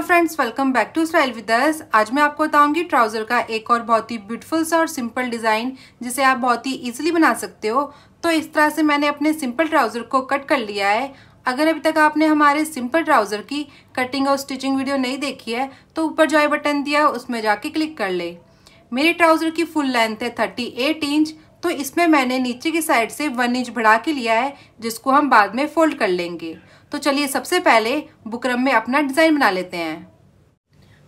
Friends, welcome back to style with us. आज मैं आपको बताऊंगी ट्राउज़र का एक और बहुत ही ब्यूटीफुल सा और सिंपल डिज़ाइन जिसे आप बहुत ही इजीली बना सकते हो। तो इस तरह से मैंने अपने सिंपल ट्राउज़र को कट कर लिया है। अगर अभी तक आपने हमारे सिंपल ट्राउज़र की कटिंग और स्टिचिंग वीडियो नहीं देखी है तो ऊपर जो आई बटन दिया है उसमें जाके क्लिक कर ले। मेरे ट्राउज़र की फुल लेंथ है 38 इंच, तो इसमें मैंने नीचे की साइड से 1 इंच बढ़ा के लिया है जिसको हम बाद में फोल्ड कर लेंगे। तो चलिए सबसे पहले बुकरम में अपना डिज़ाइन बना लेते हैं।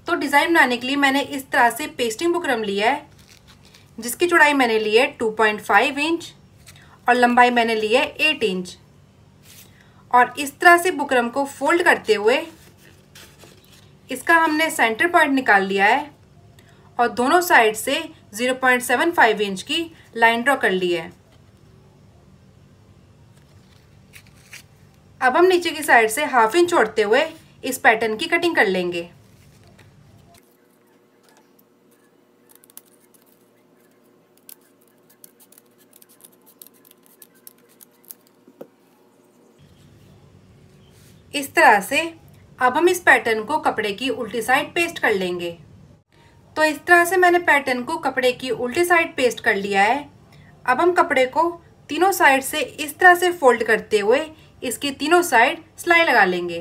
तो डिज़ाइन बनाने के लिए मैंने इस तरह से पेस्टिंग बुकरम लिया है जिसकी चौड़ाई मैंने ली है 2.5 इंच और लंबाई मैंने ली है 8 इंच। और इस तरह से बुकरम को फोल्ड करते हुए इसका हमने सेंटर पॉइंट निकाल लिया है और दोनों साइड से 0.75 इंच की लाइन ड्रॉ कर ली है। अब हम नीचे की साइड से ½ इंच छोड़ते हुए इस पैटर्न की कटिंग कर लेंगे। इस तरह से अब हम इस पैटर्न को कपड़े की उल्टी साइड पेस्ट कर लेंगे। तो इस तरह से मैंने पैटर्न को कपड़े की उल्टी साइड पेस्ट कर लिया है। अब हम कपड़े को तीनों साइड से इस तरह से फोल्ड करते हुए इसकी तीनों साइड सिलाई लगा लेंगे।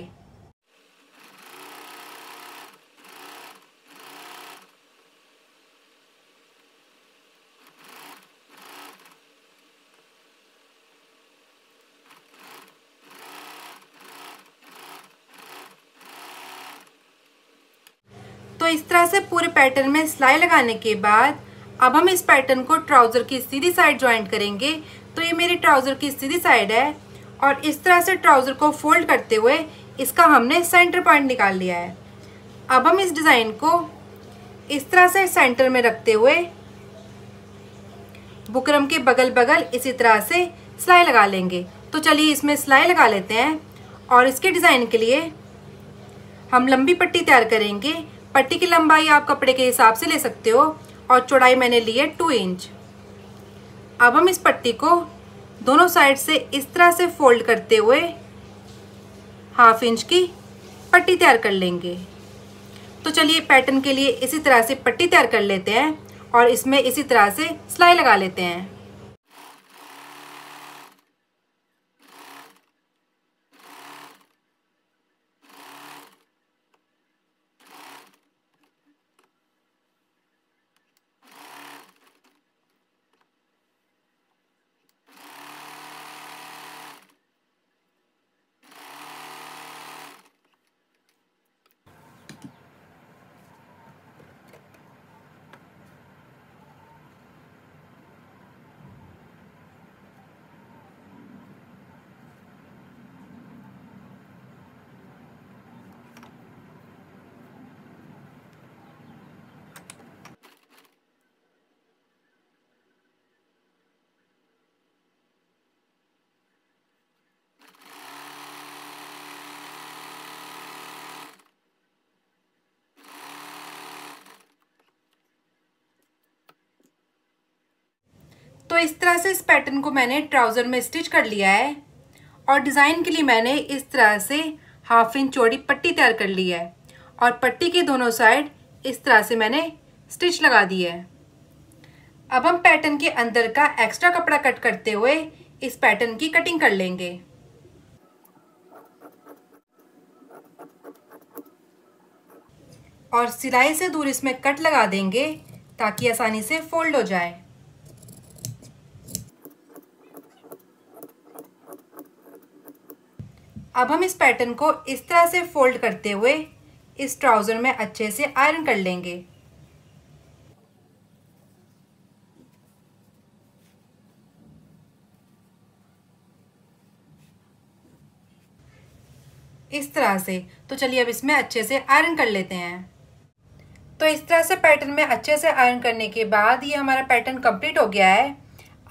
तो इस तरह से पूरे पैटर्न में सिलाई लगाने के बाद अब हम इस पैटर्न को ट्राउजर की सीधी साइड ज्वाइंट करेंगे। तो ये मेरी ट्राउजर की सीधी साइड है और इस तरह से ट्राउजर को फोल्ड करते हुए इसका हमने सेंटर पॉइंट निकाल लिया है। अब हम इस डिज़ाइन को इस तरह से सेंटर में रखते हुए बुकरम के बगल बगल इसी तरह से सिलाई लगा लेंगे। तो चलिए इसमें सिलाई लगा लेते हैं। और इसके डिज़ाइन के लिए हम लंबी पट्टी तैयार करेंगे। पट्टी की लंबाई आप कपड़े के हिसाब से ले सकते हो और चौड़ाई मैंने ली है 2 इंच। अब हम इस पट्टी को दोनों साइड से इस तरह से फोल्ड करते हुए ½ इंच की पट्टी तैयार कर लेंगे। तो चलिए पैटर्न के लिए इसी तरह से पट्टी तैयार कर लेते हैं और इसमें इसी तरह से सिलाई लगा लेते हैं। तो इस तरह से इस पैटर्न को मैंने ट्राउज़र में स्टिच कर लिया है और डिज़ाइन के लिए मैंने इस तरह से ½ इंच चौड़ी पट्टी तैयार कर ली है और पट्टी के दोनों साइड इस तरह से मैंने स्टिच लगा दी है। अब हम पैटर्न के अंदर का एक्स्ट्रा कपड़ा कट करते हुए इस पैटर्न की कटिंग कर लेंगे। और सिलाई से दूर इसमें कट लगा देंगे ताकि आसानी से फोल्ड हो जाए। अब हम इस पैटर्न को इस तरह से फोल्ड करते हुए इस ट्राउज़र में अच्छे से आयरन कर लेंगे। इस तरह से। तो चलिए अब इसमें अच्छे से आयरन कर लेते हैं। तो इस तरह से पैटर्न में अच्छे से आयरन करने के बाद ये हमारा पैटर्न कंप्लीट हो गया है।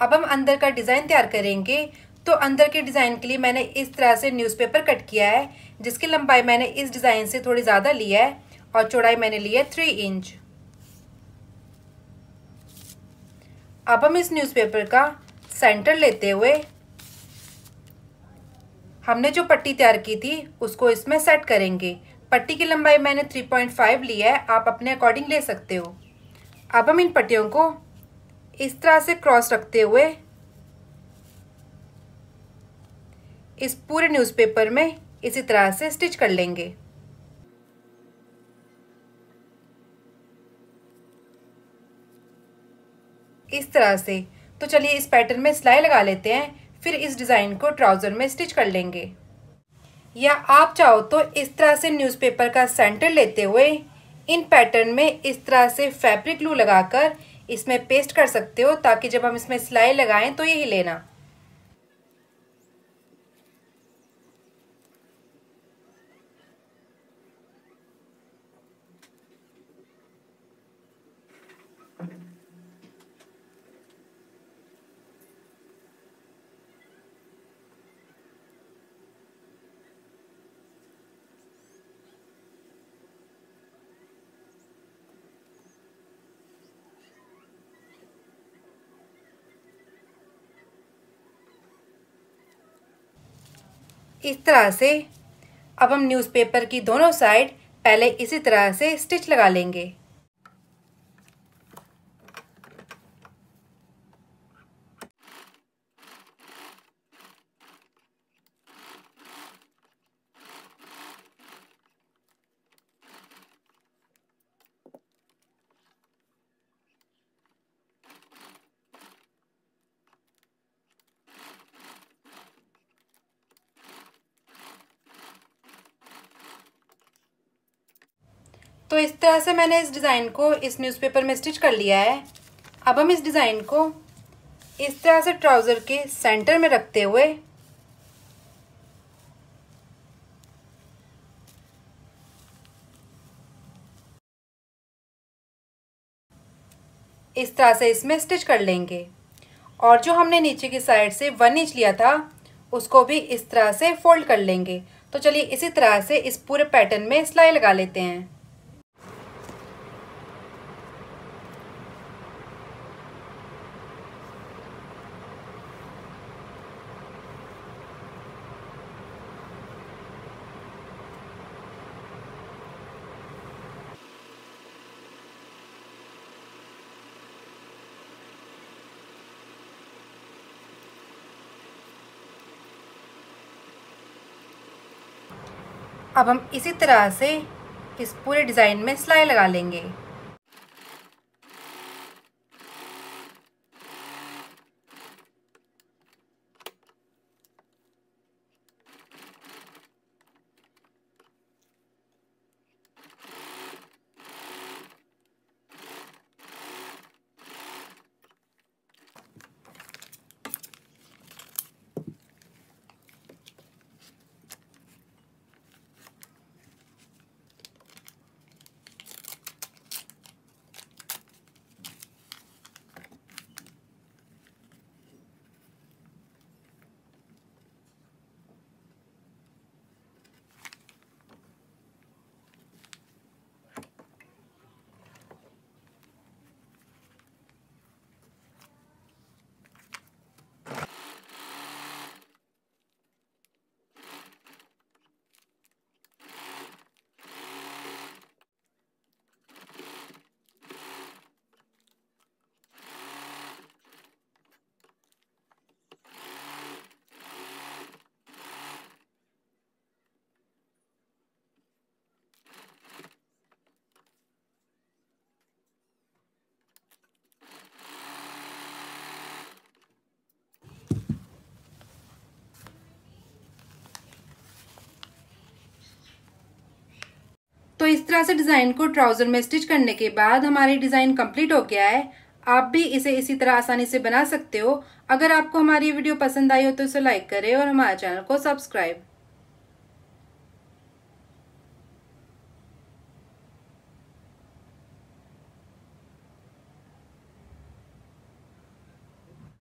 अब हम अंदर का डिज़ाइन तैयार करेंगे। तो अंदर के डिज़ाइन के लिए मैंने इस तरह से न्यूज़पेपर कट किया है जिसकी लंबाई मैंने इस डिज़ाइन से थोड़ी ज़्यादा ली है और चौड़ाई मैंने ली है 3 इंच। अब हम इस न्यूज़पेपर का सेंटर लेते हुए हमने जो पट्टी तैयार की थी उसको इसमें सेट करेंगे। पट्टी की लंबाई मैंने 3.5 ली है, आप अपने अकॉर्डिंग ले सकते हो। अब हम इन पट्टियों को इस तरह से क्रॉस रखते हुए इस पूरे न्यूज़पेपर में इसी तरह से स्टिच कर लेंगे। इस तरह से। तो चलिए इस पैटर्न में सिलाई लगा लेते हैं, फिर इस डिज़ाइन को ट्राउज़र में स्टिच कर लेंगे। या आप चाहो तो इस तरह से न्यूज़पेपर का सेंटर लेते हुए इन पैटर्न में इस तरह से फैब्रिक ग्लू लगाकर इसमें पेस्ट कर सकते हो, ताकि जब हम इसमें सिलाई लगाएं तो ये हिले ना। इस तरह से अब हम न्यूज़पेपर की दोनों साइड पहले इसी तरह से स्टिच लगा लेंगे। तो इस तरह से मैंने इस डिज़ाइन को इस न्यूज़पेपर में स्टिच कर लिया है। अब हम इस डिज़ाइन को इस तरह से ट्राउज़र के सेंटर में रखते हुए इस तरह से इसमें स्टिच कर लेंगे। और जो हमने नीचे की साइड से 1 इंच लिया था उसको भी इस तरह से फोल्ड कर लेंगे। तो चलिए इसी तरह से इस पूरे पैटर्न में सिलाई लगा लेते हैं। अब हम इसी तरह से इस पूरे डिज़ाइन में सिलाई लगा लेंगे। तो इस तरह से डिज़ाइन को ट्राउज़र में स्टिच करने के बाद हमारी डिज़ाइन कंप्लीट हो गया है। आप भी इसे इसी तरह आसानी से बना सकते हो। अगर आपको हमारी वीडियो पसंद आई हो तो इसे लाइक करें और हमारे चैनल को सब्सक्राइब